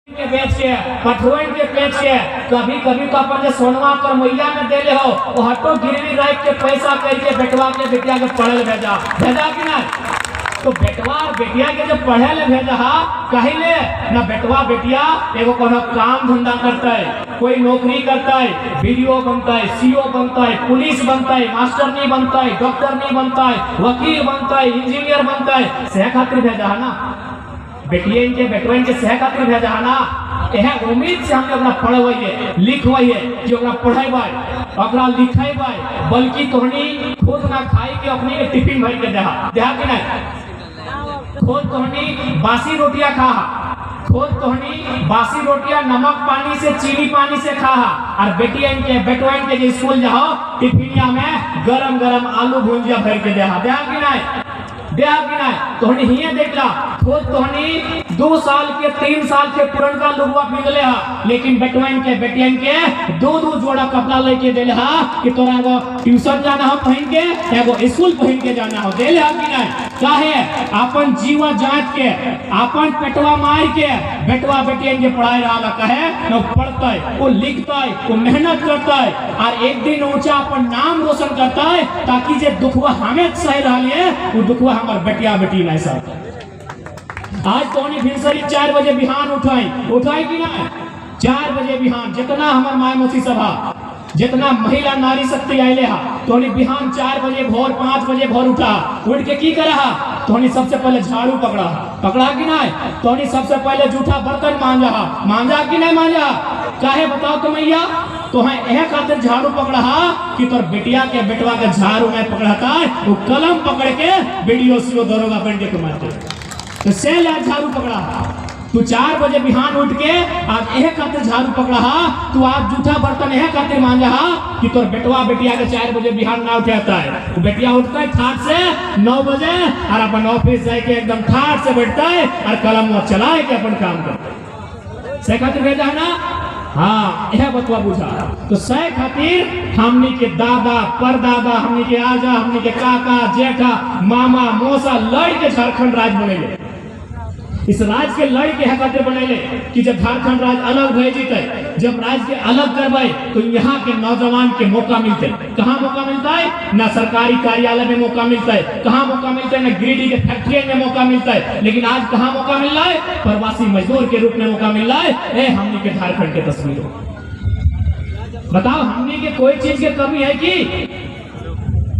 के बेच के पठोइन के बेच के कभी कभी तो अपन सोनवा कर मैया में देले हो वो हटो गिरवी रख के पैसा करके बेटवा के बेटिया के पढ़े भेजा कि ना। तो बेटवा बेटिया के जब पढ़े ले भेजा कहिले ना बेटवा बेटिया एगो कोनो काम धंधा करता है, कोई नौकरी करता है, वीडियो बनता है, सीओ बनता है, पुलिस बनता है, मास्टर नहीं बनता है, डॉक्टर नहीं बनता है, वकील बनता है, इंजीनियर बनता है, सह खातिर भेजा है ना। बेटिया के बेटवा के सह खातिर भेजा है ना। यह उम्मीद से हम अपना पढ़वाइए लिखवाइए कि ओकरा पढ़ेबै ओकरा लिखेबै, बल्कि तोहनी खुद ना खाई के अपनी के टिफिन भर के देहा कि नहीं। खुद तोहनी बासी रोटियां खा, खुद तोहनी बासी रोटियां नमक पानी से चीनी पानी से खा, और बेटिया के बेटवा के स्कूल जाओ टिफिनिया में गरम गरम आलू भुजिया भर के देहा कि नहीं। तोहनी हिये देखला खुद तोहनी 2 साल के 3 साल के पुरनका लुगवा पिंगले हा, लेकिन बेटवन के बेटियन के 2 जोड़ा कपड़ा लेके देले हा कि तोरा एगो ट्यूशन जाना हो पहन के, एगो स्कूल पहन के जाना हो, देले हा कि नहीं। काहे अपन जीवा जांच के अपन पेटवा मार के बेटवा बेटियन के पढ़ाई रहा कहे न पढ़ते वो लिखते वो मेहनत करते और एक दिन ऊंचा अपन नाम रोशन करता है, ताकि जे दुखवा हमें सह रहा वो दुखवा हमार बेटिया बेटी नहीं सह। आज तो फिर सही 4 बजे बिहान उठाई कि ना। 4 बजे बिहान जितना हमार माय मोसी सभा जितना महिला नारी शक्ति आइले हा तो बिहान 4 बजे भोर 5 बजे भोर उठा, उठ के की करा तो सबसे पहले झाड़ू पकड़ा कि नहीं। तो सबसे पहले जूठा बर्तन मांजा कि नहीं मांजा। काहे बताओ तो मैया तो है यह खातिर झाड़ू पकड़ा कि तोर बेटिया के बेटवा के झाड़ू नहीं पकड़ाता वो कलम पकड़ के वीडियो सीओ दरोगा बन के मारते तो से झाड़ू पकड़ा। तू 4 बजे बिहान उठ के आज यह खातिर झाड़ू पकड़ा तू आज जूठा बर्तन यह खातिर मांजा कि तोर बेटवा बेटिया के 4 बजे बिहान ना उठाता है। तो बेटिया उठता है ठाट से 9 बजे और अपन ऑफिस जाके एकदम ठाट से बैठता है और कलम चलाए के अपन काम करता है। से खातिर भेजा है ना। हाँ यह बतवा बुझा तो सह खातिर हमनी के दादा परदादा हमनी के आजा हमनी के काका जेठा मामा मौसा लड़ के झारखंड राज्य बनेले। इस राज्य के लड़ के खातिर बनेले कि जब झारखंड राज्य अलग भय जीते, जब राज्य के अलग करवाए तो यहाँ के नौजवान के मौका मिलते। कहाँ मौका मिलता है ना सरकारी कार्यालय में मौका मिलता है, कहाँ मौका मिलता है ना गिरिडीह के फैक्ट्री में मौका मिलता है, लेकिन आज कहाँ मौका मिल रहा है प्रवासी मजदूर के रूप में मौका मिल रहा है। हमने के झारखंड के तस्वीरों बताओ हमने के कोई चीज की कमी है कि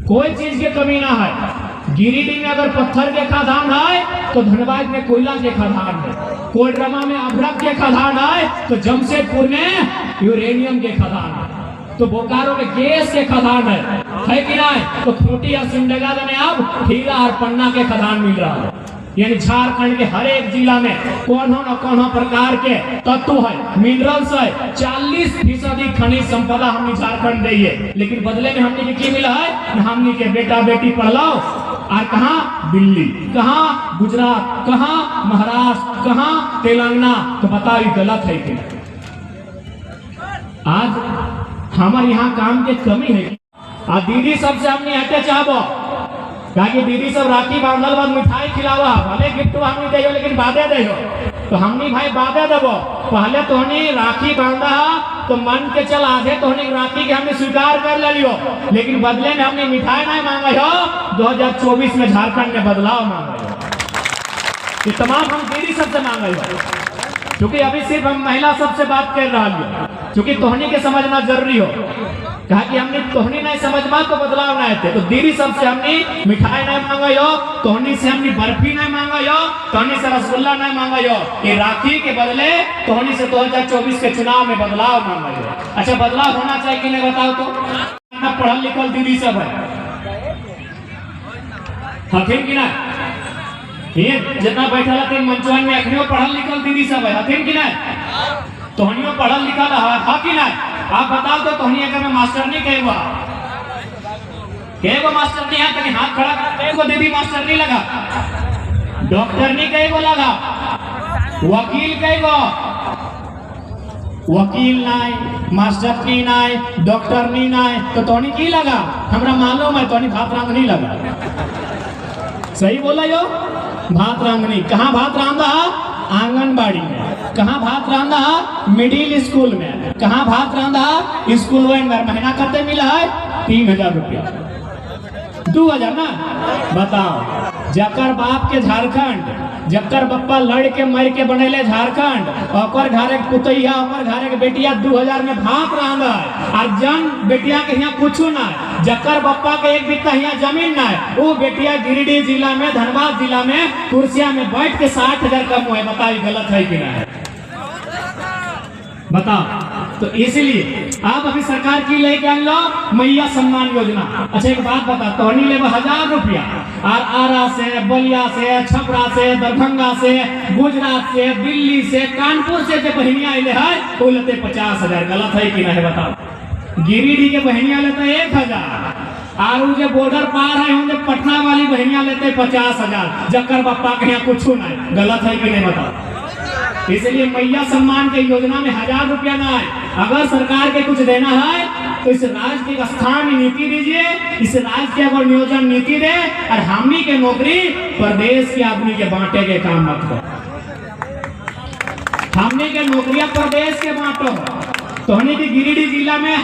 कोई चीज की कमी ना है। गिरिडीह में अगर पत्थर के खदान है तो धनबाद में कोयला के खदान है, कोडरमा में अभ्रक के खदान है तो जमशेदपुर में यूरेनियम के खदान है, तो बोकारो में गैस के खदान है कि नहीं। तो खूंटी और सिमडेगा में अब हीरा और पन्ना के खदान मिल रहा है। यानी झारखंड के हर एक जिला में कौन प्रकार के तत्व है, मिनरल्स है। 40% खनिज संपदा हमने झारखंड दी है, लेकिन बदले में हमने की मिला है हमने के बेटा बेटी पढ़लाओ और कहाँ दिल्ली, कहाँ गुजरात, कहाँ महाराष्ट्र, कहाँ तेलंगाना। तो बताओ ये गलत है कि आज हमारे यहाँ काम के कमी है। आज दीदी सबसे हमने हटे चाहबो कि दीदी सब राखी बांधल बाद मिठाई खिलावा भले गिफ्ट हमने दे लेकिन बादे दे तो हमनी भाई बादे देबो। पहले तो राखी बांधा तो मन के चल आधे तो राखी के हमने स्वीकार कर ले लियो, लेकिन बदले में हमने मिठाई नहीं मांगा हो। 2024 में झारखंड में बदलाव मांगा ये तमाम हम दीदी सबसे मांगा हो, क्योंकि अभी सिर्फ हम महिला सबसे बात कर रहा है, क्योंकि तोहनी के समझना जरूरी हो। कहा कि हमने तोहनी नहीं समझमा तो बदलाव नहीं थे। तो दीदी सबसे हमने मिठाई नहीं मांगा हो, तोहनी से हमने बर्फी नहीं मांगा हो, तोहनी से रसगुल्ला नहीं मांगा हो। ये राखी के बदले तोहनी से 2024 के चुनाव में बदलाव मांगा हो। अच्छा बदलाव होना चाहिए कि नहीं बताओ तो। पढ़ल लिखल दीदी सब है हथिन कि ना। ये जितना बैठा थे मंचवन में अखनियो पढ़ल लिखल दीदी सब है हथिन कि ना। तोहनियो पढ़ल लिखल है कि ना। आप बताओ तो तोहनी में मास्टर नहीं कहे वो मास्टर नहीं है तनी हाथ खड़ा कर दीदी मास्टर नहीं लगा, डॉक्टर नहीं कहे वो लगा, वकील कहे वो वकील नहीं, मास्टर की नहीं, डॉक्टर नहीं, तो तोहनी की लगा हमरा मालूम है तोहनी भात रांग नहीं लगा। सही बोला यो भात रांग नहीं। कहाँ भात रांधा आंगनबाड़ी में। कहाँ भात रांधा? मिडिल स्कूल में। कहाँ भात रांधा? स्कूल में। महीना कते मिला है? 3000 रुपया। 2000 ना? बताओ, जकर बाप के झारखंड, जकर बप्पा लड़ के मर के बनेले झारखंड, ओकर घरे पुतैया, ओकर घरे के बेटिया 2000 में भात रांधा है। और जन बेटिया के यहाँ कुछ ना है, जकर बप्पा के एक बित्ता यहाँ जमीन ना है, वो बेटिया गिरिडीह जिला में, धनबाद जिला में कुर्सिया में बैठ के 60,000 कम हुए। बताइए गलत है कि नहीं? बताओ। तो इसलिए आप अभी सरकार की लेके आन लो मैया सम्मान योजना। अच्छा एक बात बता, तोहनी ले 1000 रुपया और आरा से, बलिया से, छपरा से, दरभंगा से, गुजरात से, दिल्ली से, कानपुर से जो बहनिया आए है वो लेते 50,000। गलत है कि नहीं? बताओ। गिरिडीह के बहनिया लेते 1000 और जो बॉर्डर पार है उनके पटना वाली बहनिया लेते 50,000। जकर बप्पा के यहाँ कुछ नहीं। गलत है कि नहीं? बताओ। इसलिए मैया सम्मान के योजना में 1000 रुपया ना है। अगर सरकार के कुछ देना है तो इस राज्य की स्थानीय नीति दीजिए, इस राज्य के अगर नियोजन नीति दे, और हमनी के नौकरी प्रदेश के आदमी के बांटे के काम मत करो। हमने के नौकरियां प्रदेश के बांटो। तो हमने की गिरिडीह जिला में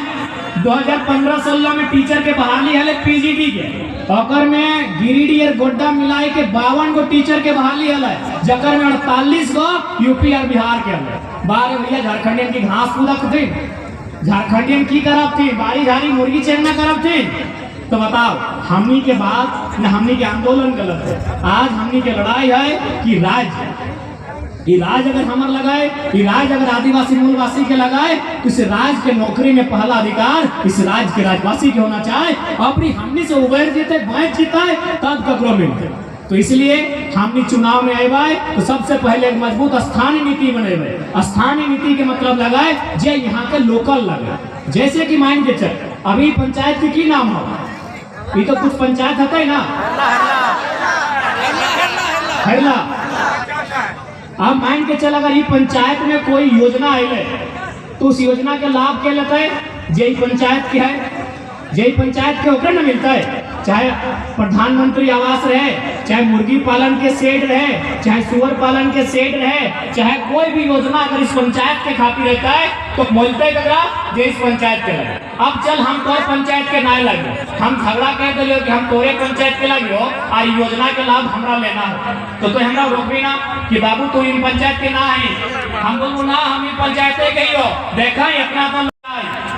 2015-16 में टीचर के बहाली है पीजीडी के, और में गिरिडीह और गोड्डा मिलाए के 52 गो टीचर के बहाली है, जकर में 48 गो यूपी और बिहार के है। बारे भैया झारखंडियन की घास पूदक थी, झारखंडियन की करब थी, बारी झारी मुर्गी चेंगना करब थी। तो बताओ, हमनी के बात न हमनी के आंदोलन गलत है। आज हमनी के लड़ाई है कि राज्य इलाज अगर हमार लगाए, इलाज अगर आदिवासी मूलवासी के लगाए, तो इस राज्य के नौकरी में पहला अधिकार इस राज्य के राज्यवासी के होना चाहिए। अपनी हमनी से उबैर जीते, बैठ जीते, तब ककरो मिलते। तो इसलिए हमनी चुनाव में आए तो सबसे पहले एक मजबूत स्थानीय नीति बनेबे। स्थानीय नीति के मतलब लगाए जे यहाँ के लोकल लगे। जैसे कि मान के चल, अभी पंचायत की नाम हो, ये तो कुछ पंचायत है ना, हरला। अब मान के चल, अगर ये पंचायत में कोई योजना आए तो उस योजना के लाभ के लेते है जे पंचायत के है, जे पंचायत के ओकरे न मिलता है। चाहे प्रधानमंत्री आवास रहे, चाहे मुर्गी पालन के शेड रहे, चाहे सुअर पालन के शेड रहे, चाहे कोई भी योजना अगर इस पंचायत के खातिर रहता है तो बोलते करा जे इस पंचायत के लगे। अब चल हम तोर पंचायत के ना लगे, हम झगड़ा कह दिलियो कि हम तोरे पंचायत के लगे हो और योजना के लाभ हमरा लेना हो, तो हमरा रोकबी ना कि बाबू तू इन पंचायत के ना है। हम बोलू ना, हम इन पंचायत के ही हो, देखा इतना तो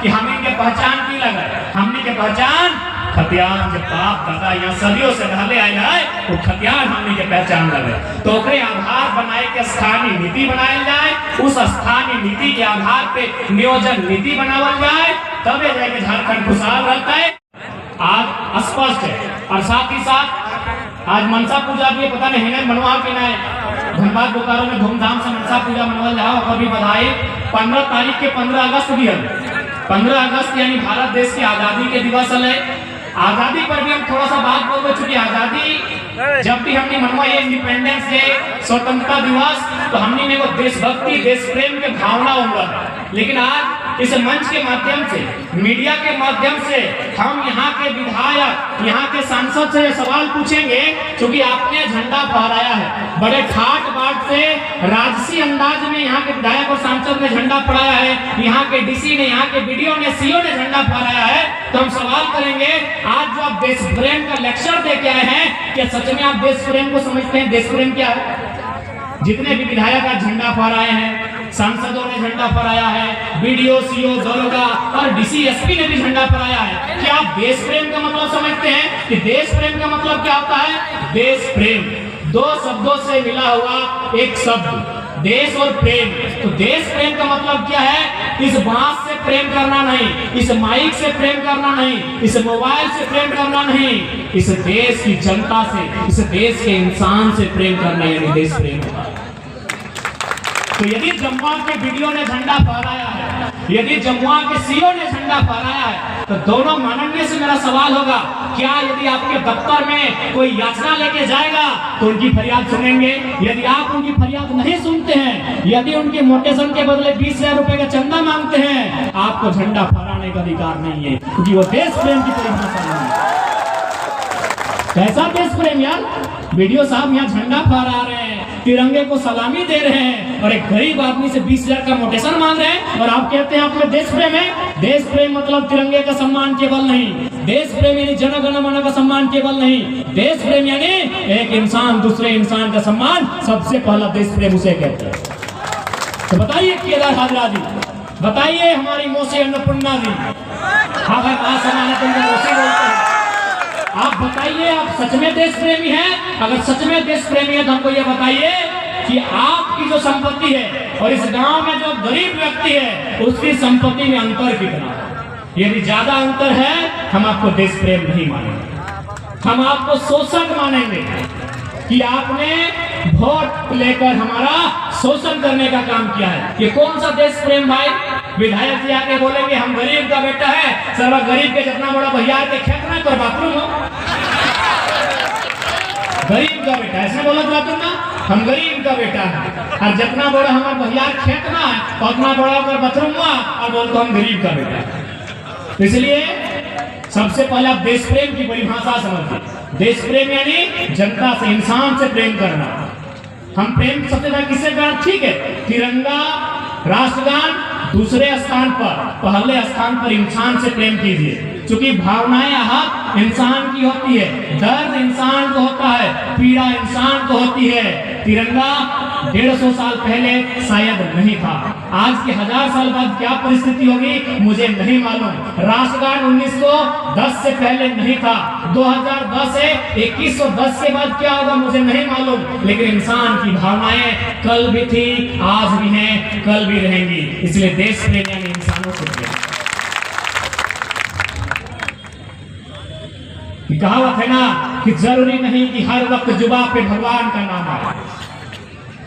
कि हम इनके पहचान की लगे। हमने के पहचान खतियान जब बाप दादा यहाँ सदियों से ढले आए है, तो खतियान हमने के पहचान लगे। तो ओकरे आधार बनाए के स्थानीय नीति बनाए जाए, उस स्थानीय नीति के आधार पे नियोजन नीति बनावल जाए, तब जाके झारखंड खुशहाल रहता है। आज स्पष्ट है। और साथ ही साथ आज मनसा पूजा भी पता नहीं है मनवा के ना, धनबाद बोकारो में धूमधाम से मनसा पूजा मनवल जाओ। कभी बधाई 15 तारीख के 15 अगस्त भी है। 15 अगस्त यानी भारत देश की आजादी के दिवस है। आजादी पर भी हम थोड़ा सा बात बोल चुकी। आजादी जब भी हमने मनवा ये इंडिपेंडेंस डे, स्वतंत्रता दिवस, तो हमने में वो देशभक्ति, देश प्रेम के भावना हुआ है। लेकिन आज इस मंच के माध्यम से, मीडिया के माध्यम से हम यहाँ के विधायक, यहाँ के सांसद से सवाल पूछेंगे, क्योंकि आपने झंडा फहराया है बड़े ठाट बाट से, राजसी अंदाज में यहाँ के विधायक और सांसद ने झंडा फहराया है, यहाँ के डीसी ने, यहाँ के बीडीओ ने, सीओ ने झंडा फहराया है। तो हम सवाल करेंगे, आज जो आप देश प्रेम का लेक्चर दे के आए हैं, क्या सच में आप देश प्रेम को समझते हैं? देश प्रेम क्या है? जितने भी विधायक आज झंडा फहराए हैं, सांसदों ने झंडा फहराया है, बीडीओ, सीओ, दरोगा और डीसी, एसपी ने भी झंडा फहराया है। क्या आप देश प्रेम का मतलब समझते हैं कि देश प्रेम का मतलब क्या होता है? देश प्रेम दो शब्दों से मिला हुआ एक शब्द, देश और प्रेम। तो देश प्रेम का मतलब क्या है? इस बांस से प्रेम करना नहीं, इस माइक से प्रेम करना नहीं, इस मोबाइल से प्रेम करना नहीं, इस देश की जनता से, इस देश के इंसान से प्रेम करना, यानी देश प्रेम। तो यदि जमुआ के वीडियो ने झंडा फहराया है, यदि जमुआ के सीओ ने झंडा फहराया है, तो दोनों माननीय से मेरा सवाल होगा, क्या यदि आपके दफ्तर में कोई याचना लेके जाएगा तो उनकी फरियाद सुनेंगे? यदि आप उनकी फरियाद नहीं सुनते हैं, यदि उनके मोटेशन के बदले 20,000 रुपए का चंदा मांगते हैं, आपको झंडा फहराने का अधिकार नहीं है, क्योंकि वो देश प्रेम की परिभाषा नहीं है। कैसा देश प्रेम यार? वीडियो साहब यहाँ झंडा फहरा रहे हैं, तिरंगे को सलामी दे रहे हैं और एक गरीब आदमी से 20,000 का मोटेशन मांग रहे हैं, और आप कहते हैं आप में देश प्रेम है। देश प्रेम मतलब तिरंगे का सम्मान केवल नहीं, देश प्रेम यानी जन गण मन का सम्मान केवल नहीं, देश प्रेम यानी एक इंसान दूसरे इंसान का सम्मान, सबसे पहला देश प्रेम उसे कहते हैं। तो बताइए केदार हाजरा जी, बताइए हमारी मौसी अन्नपूर्णा जी, आप बताइए आप सच में देश प्रेमी हैं? अगर सच में देश प्रेमी है तो हमको ये बताइए कि आपकी जो संपत्ति है और इस गांव में जो गरीब व्यक्ति है उसकी संपत्ति में अंतर कितना है? यदि ज्यादा अंतर है हम आपको देश प्रेम नहीं मानेंगे, हम आपको शोषक मानेंगे कि आपने वोट लेकर हमारा शोषण करने का काम किया है। ये कौन सा देश प्रेम भाई? विधायक जी आके बोलेंगे हम गरीब का बेटा है, सर्वा गरीब के जितना बड़ा भैया के खेत में तो बाथरूम हो, गरीब का बेटा ऐसे बोला जाता ना, हम गरीब का बेटा है और जितना बड़ा हमारा भैया खेत में है उतना बड़ा होकर बाथरूम हुआ और बोलते हम गरीब का बेटा है। इसलिए सबसे पहले आप देश प्रेम की परिभाषा समझिए। देश प्रेम यानी जनता से, इंसान से प्रेम करना। हम प्रेम सबसे ज्यादा किससे करना? ठीक है, तिरंगा राष्ट्रगान दूसरे स्थान पर, पहले स्थान पर इंसान से प्रेम कीजिए, क्योंकि भावनाएं आहत इंसान की होती है, दर्द इंसान को होता है, पीड़ा इंसान को होती है। तिरंगा 150 साल पहले शायद नहीं था, आज के 1000 साल बाद क्या परिस्थिति होगी मुझे नहीं मालूम। राष्ट्रगान 1910 से पहले नहीं था, 2010 से 2110 के बाद क्या होगा मुझे नहीं मालूम, लेकिन इंसान की भावनाएं कल भी थी, आज भी हैं, कल भी रहेंगी। इसलिए देश प्रेम यानी इंसानों से प्रेम। कहावत है ना कि जरूरी नहीं कि हर वक्त जुबान पे भगवान का नाम आए,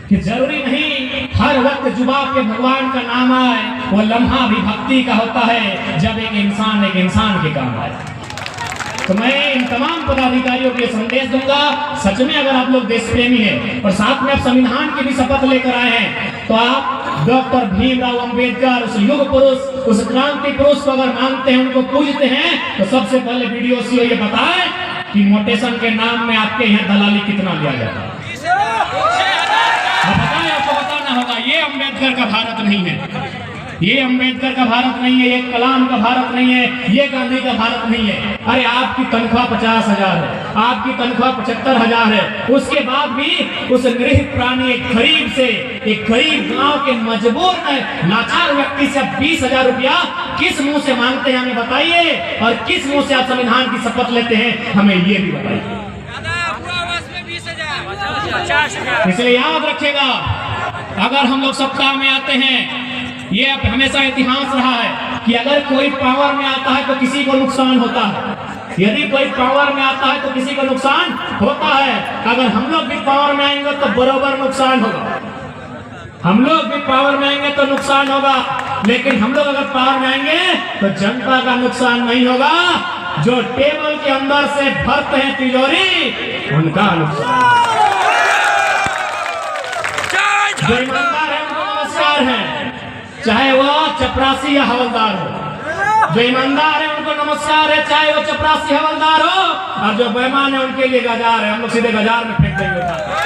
कि जरूरी नहीं हर वक्त जुबान पे भगवान का नाम आए, वो लम्हा भी भक्ति का होता है जब एक इंसान के काम आए। तो मैं इन तमाम पदाधिकारियों के संदेश दूंगा, सच में अगर आप लोग देश प्रेमी हैं और साथ में आप संविधान की भी शपथ लेकर आए हैं, तो आप डॉक्टर भीमराव अंबेडकर, उस युग पुरुष, उस क्रांति पुरुष को अगर मानते हैं, उनको पूजते हैं, तो सबसे पहले वीडियो सीओ ये बताएं कि मोटेशन के नाम में आपके यहाँ दलाली कितना लिया जाता है। बताएं, आपको बताना होगा। ये अंबेडकर का भारत नहीं है, ये अंबेडकर का भारत नहीं है, ये कलाम का भारत नहीं है, ये गांधी का भारत नहीं है। अरे आपकी तनख्वाह 50,000 है, आपकी तनख्वाह 75,000 है, उसके बाद भी उस गरीब प्राणी, एक गरीब से, एक गरीब गांव के मजबूर लाचार व्यक्ति से 20,000 रुपया किस मुंह से मांगते हैं हमें बताइए, और किस मुंह से आप संविधान की शपथ लेते हैं हमें ये भी बताइए। इसलिए याद रखिएगा, अगर हम लोग सत्ता में आते हैं, ये अब हमेशा इतिहास रहा है कि अगर कोई पावर में आता है तो किसी को नुकसान होता है, यदि कोई पावर में आता है तो किसी को नुकसान होता है। अगर हम लोग भी पावर में आएंगे तो बराबर नुकसान होगा, हम लोग भी पावर में आएंगे तो नुकसान होगा, लेकिन हम लोग अगर पावर में आएंगे तो जनता का नुकसान नहीं होगा, जो टेबल के अंदर से भरते हैं तिजोरी उनका नुकसान। जो ईमानदार है उनको नमस्कार है, चाहे वो चपरासी या हवलदार हो। जो ईमानदार है उनको नमस्कार है, चाहे वो चपरासी हवलदार हो, और जो बेईमान है उनके लिए गजार है, हम लोग सीधे गजार में फेंक देंगे।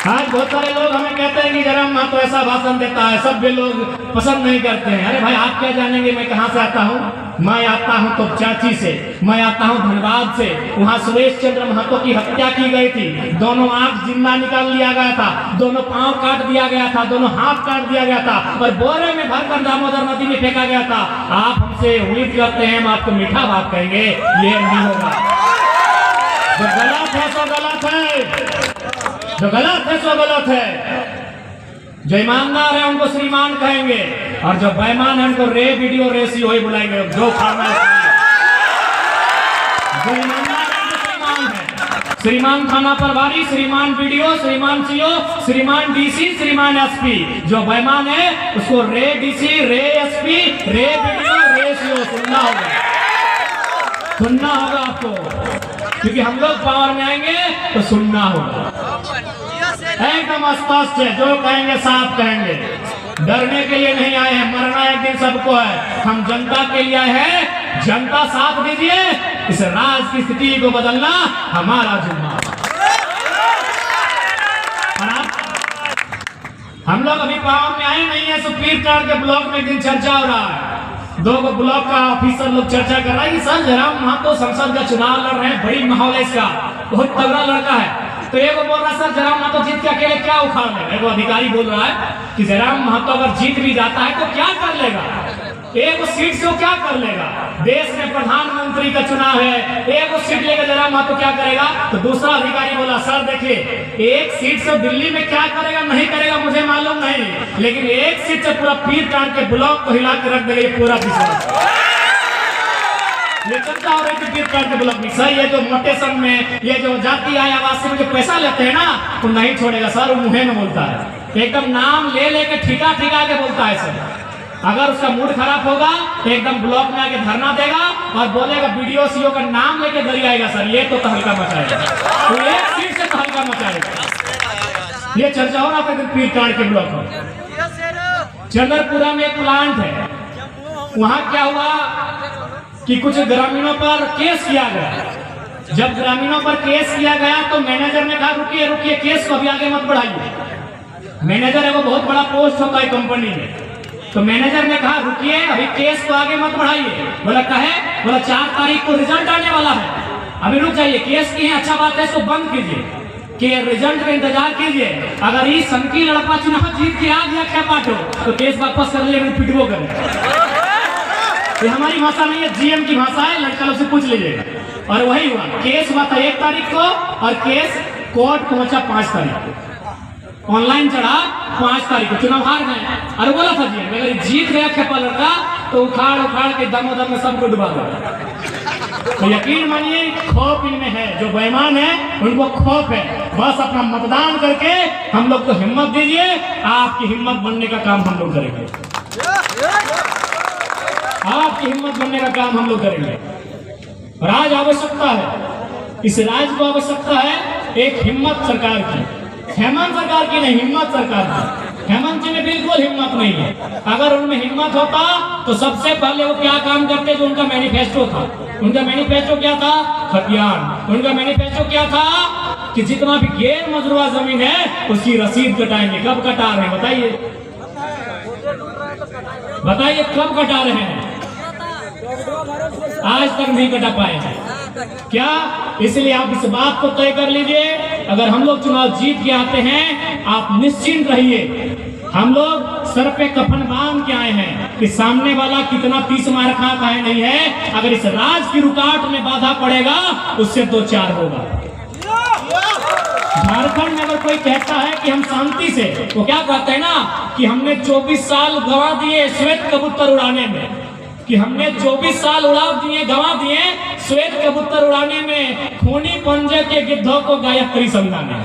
आज बहुत सारे लोग हमें कहते हैं कि जयराम महतो ऐसा भाषण देता है, सब भी लोग पसंद नहीं करते हैं। अरे भाई आप क्या जानेंगे मैं कहाँ से आता हूँ? मैं आता हूँ तो चाची से, मैं आता हूँ धनबाद से, वहाँ सुरेश चंद्र महतो की हत्या की गई थी, दोनों आंख जिंदा निकाल लिया गया था, दोनों पांव काट दिया गया था, दोनों हाथ काट दिया गया था और बोरे में भरकर दामोदर नदी में फेंका गया था। आप हमसे उम्मीद करते हैं हम आपको मीठा बात कहेंगे, ये नहीं होगा। जो गलत है सो गलत है, जो गलत है सो गलत है। जो ईमानदार है उनको श्रीमान कहेंगे, और जो बेईमान है उनको रे वीडियो रेसी वही बुलाएंगे, जो खाना है। जो ईमानदार है उनको श्रीमान है, श्रीमान थाना प्रभारी, श्रीमान वीडियो, श्रीमान सीओ, श्रीमान डीसी, श्रीमान एसपी। जो बेईमान है उसको रे डीसी, रे एसपी, रे वीडियो, रे सीओ सुनना होगा, सुनना होगा आपको, क्योंकि हम लोग पावर में आएंगे तो सुनना होगा। एकदम स्पष्ट है, जो कहेंगे साफ कहेंगे, डरने के लिए नहीं आए हैं, मरना एक दिन सबको है। हम जनता के लिए आए हैं, जनता साथ दीजिए, इस राज की स्थिति को बदलना हमारा जिम्मा। हम लोग अभी पावर में आए नहीं है, सुप्रीमकोर्ट के ब्लॉक में एक दिन चर्चा हो रहा है, 2 ब्लॉक का ऑफिसर लोग चर्चा कर रहा है कि सर जयराम महतो संसद का चुनाव लड़ रहे हैं, बड़ी माहौल है इसका, बहुत तगड़ा लड़का है। तो एक बोल रहा है सर जयराम महतो जीत के अकेले क्या उखाड़ लेगा। एक अधिकारी बोल रहा है कि जयराम महतो अगर जीत भी जाता है तो क्या कर लेगा, एक सीट से वो क्या कर लेगा, देश में प्रधानमंत्री का चुनाव है, एक सीट लेकर जयराम महतो क्या करेगा। तो दूसरा अधिकारी बोला सर देखिए, एक सीट से दिल्ली में क्या करेगा नहीं करेगा मुझे मालूम नहीं, लेकिन एक सीट से पूरा पीर काट के ब्लॉक को हिला के रख देगा ये पूरा विश्व। ये चर्चा हो रही थी पीर काट के ब्लॉक में, सर ये जो मोटेशन में ये जो जाति आय आवासी में जो पैसा लेते हैं ना तो नहीं छोड़ेगा सर, वो मुंह में बोलता है, एकदम नाम ले लेके ठिका ठिका के बोलता है सर। अगर उसका मूड खराब होगा तो एकदम ब्लॉक में आके धरना देगा और बोलेगा वीडियो सीओ का नाम लेके दरी आएगा सर, ये तो तहलका मचाएगा, तो एक सीट से तहलका मचाएगा। ये चर्चा हो रहा था पीर काट के ब्लॉक में। चंद्रपुरा में एक प्लांट है, वहां क्या हुआ कि कुछ ग्रामीणों पर केस किया गया। जब ग्रामीणों पर केस किया गया तो मैनेजर ने कहा रुकिए रुकिए, केस को अभी आगे मत बढ़ाइए। मैनेजर है वो बहुत बड़ा पोस्ट होता है कंपनी में, तो मैनेजर ने कहा रुकिए अभी केस को आगे मत बढ़ाइए। बोला कहे, बोला 4 तारीख को रिजल्ट आने वाला है, अभी रुक जाइए, केस की है अच्छा बात है इसको बंद कीजिए कि रिजल्ट का इंतजार कीजिए, अगर ये संकी लड़का चुनाव जीत के आ गया क्या पाटो तो केस वापस कर ले, पिटवो करे। ये हमारी भाषा नहीं है, जीएम की भाषा है, लड़का लोग से पूछ लीजिएगा। और वही हुआ, केस हुआ था 1 तारीख को और केस कोर्ट पहुंचा 5 तारीख को, ऑनलाइन चढ़ा 5 तारीख को, चुनाव हार गए। अरे बोला था जी अगर जीत गया खेपा लड़का तो उखाड़ उखाड़ के दमोदम में सबको डुबा दो। तो यकीन मानिए खौफ इनमें है, जो बेईमान है उनको खौफ है। बस अपना मतदान करके हम लोग को हिम्मत दीजिए, आपकी हिम्मत बनने का काम हम लोग करेंगे, आपकी हिम्मत बनने का काम हम लोग करेंगे। राज आवश्यकता है, इस राज को आवश्यकता है एक हिम्मत सरकार की, हेमंत सरकार की नहीं, हिम्मत सरकार की। हेमंत जी में बिल्कुल हिम्मत नहीं है, अगर उनमें हिम्मत होता तो सबसे पहले वो क्या काम करते जो उनका मैनिफेस्टो था। उनका मैनिफेस्टो क्या था, खतियान। उनका मैनिफेस्टो क्या था कि जितना भी गैर मजरूआ जमीन है उसकी रसीद कटाएंगे। कब कटा रहे हैं बताइए, बताइए कब कटा रहे हैं, आज तक नहीं कटा पाए हैं क्या। इसलिए आप इस बात को तय कर लीजिए, अगर हम लोग चुनाव जीत के आते हैं आप निश्चिंत रहिए, हम लोग सर पे कफन बांध के आए हैं कि सामने वाला कितना 30 मार खा है नहीं है, अगर इस राज की रुकावट में बाधा पड़ेगा उससे 2-4 होगा। झारखंड में अगर कोई कहता है कि हम शांति से, तो क्या कहते हैं ना कि हमने 24 साल गंवा दिए श्वेत कबूतर उड़ाने में, कि हमने 24 साल गंवा दिए श्वेत कबूतर उड़ाने में, खूनी पंजे के गिद्धों को गायत्री समझाने।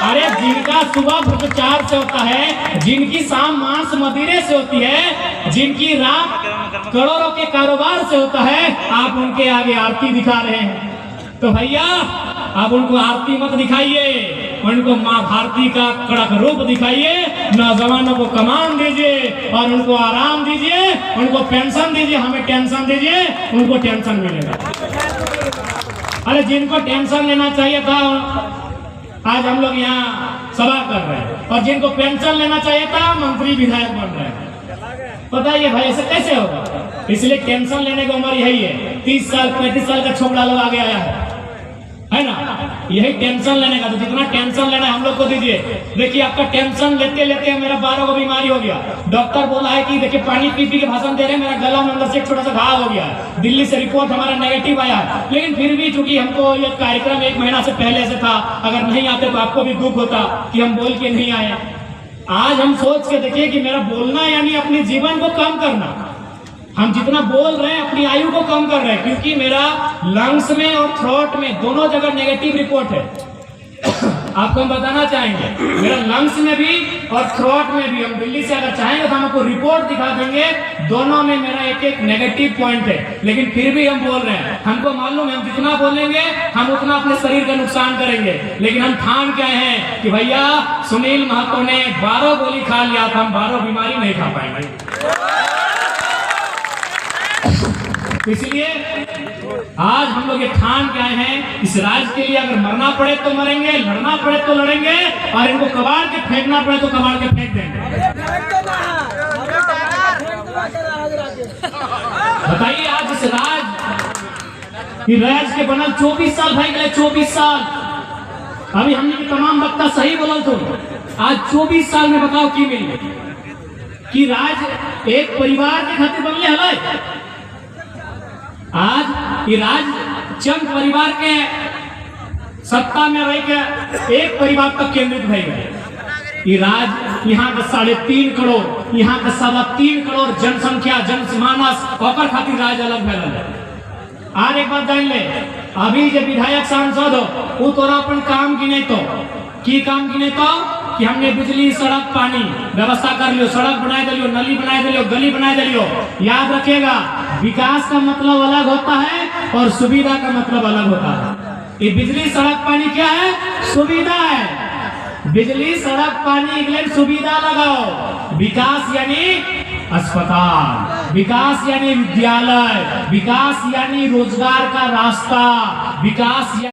अरे जिनका सुबह भ्रष्टाचार से होता है, जिनकी शाम मांस मदिरे से होती है, जिनकी रात करोड़ों के कारोबार से होता है, आप उनके आगे आरती दिखा रहे हैं। तो भैया आप उनको आरती मत दिखाइए, उनको माँ भारती का कड़क रूप दिखाइए, नौजवानों को कमान दीजिए और उनको आराम दीजिए, उनको पेंशन दीजिए, हमें टेंशन दीजिए, उनको टेंशन मिलेगा। अरे जिनको टेंशन लेना चाहिए था आज हम लोग यहाँ सभा कर रहे हैं, और जिनको पेंशन लेना चाहिए था मंत्री विधायक बन रहे हैं। बताइए भाई ऐसे कैसे होगा। इसलिए टेंशन लेने की उम्र यही है, 30 साल 35 साल का छोकरा लोग आगे आया है ना, यही टेंशन लेने का। तो जितना टेंशन लेना है हम लोग को दीजिए। देखिए आपका टेंशन लेते लेते मेरा 12 को बीमारी हो गया, डॉक्टर बोला है कि देखिए पानी पी पी के भाषण दे रहे हैं, मेरा गला में अंदर से एक छोटा सा घाव हो गया, दिल्ली से रिपोर्ट हमारा नेगेटिव आया, लेकिन फिर भी चूंकि हमको ये कार्यक्रम 1 महीना से पहले से था, अगर नहीं आते तो आपको भी दुख होता कि हम बोल के नहीं आए। आज हम सोच के देखिए कि मेरा बोलना यानी अपने जीवन को कम करना, हम जितना बोल रहे हैं अपनी आयु को कम कर रहे हैं, क्योंकि मेरा लंग्स में और थ्रोट में दोनों जगह नेगेटिव रिपोर्ट है। आपको हम बताना चाहेंगे, मेरा लंग्स में भी और थ्रोट में भी, हम दिल्ली से अगर चाहेंगे तो हम आपको रिपोर्ट दिखा देंगे, दोनों में मेरा एक नेगेटिव पॉइंट है, लेकिन फिर भी हम बोल रहे हैं। हमको मालूम है हम जितना बोलेंगे हम उतना अपने शरीर का नुकसान करेंगे, लेकिन हम ठान के आए हैं कि भैया सुनील महतो ने 12 गोली खा लिया था, हम 12 बीमारी नहीं खा पाएंगे। इसलिए आज हम लोग ये ठान के आए हैं, इस राज्य के लिए अगर मरना पड़े तो मरेंगे, लड़ना पड़े तो लड़ेंगे, और इनको कबाड़ के फेंकना पड़े तो कबाड़ के फेंक देंगे। बताइए आज इस राज्य के बनल 24 साल भाई गए, 24 साल। अभी हमने की तमाम वक्ता सही बोल तो आज 24 साल में बताओ की मिली कि राज एक परिवार के खातिर बनले हले। आज ये राज चंद परिवार के सत्ता में रह के एक परिवार तक केंद्रित भई गए। ये राज यहाँ का 3.5 करोड़, यहाँ का 3.25 करोड़ जनसंख्या जनमानस ओकर खातिर राज अलग भैल है। आज एक बात जान ले, अभी जो विधायक सांसद हो वो तोरा अपन काम गिने तो की काम गिने तो कि हमने बिजली सड़क पानी व्यवस्था कर लियो, सड़क बनाए दिलियो, नली बनाए दिलियो, गली बनाए दिलियो। याद रखिएगा, विकास का मतलब अलग होता है और सुविधा का मतलब अलग होता है। ये बिजली सड़क पानी क्या है? सुविधा है। बिजली सड़क पानी के लिए सुविधा लगाओ। विकास यानी अस्पताल, विकास यानी विद्यालय, विकास यानी रोजगार का रास्ता, विकास